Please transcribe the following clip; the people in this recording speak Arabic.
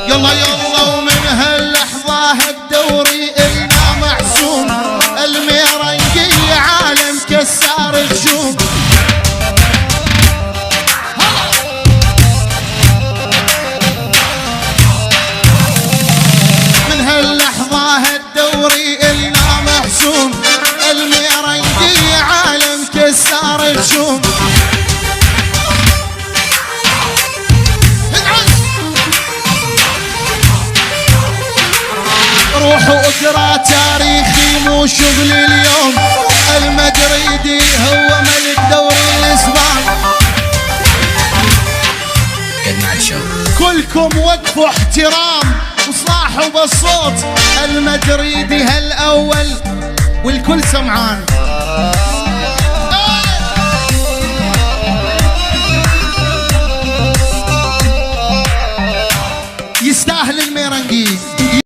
يلا يلا ومن هاللحظة هالدوري إلنا محسوم، الميرنقية عالم كسار الجوم. من هاللحظة هالدوري إلنا محسوم، الميرنقية عالم كسار الجوم. روح واقرا تاريخي مو شغلي اليوم، المدريدي هو ملك دوري الاسبان. كلكم وقفوا احترام وصاحوا بالصوت، المدريدي هالاول والكل سمعان.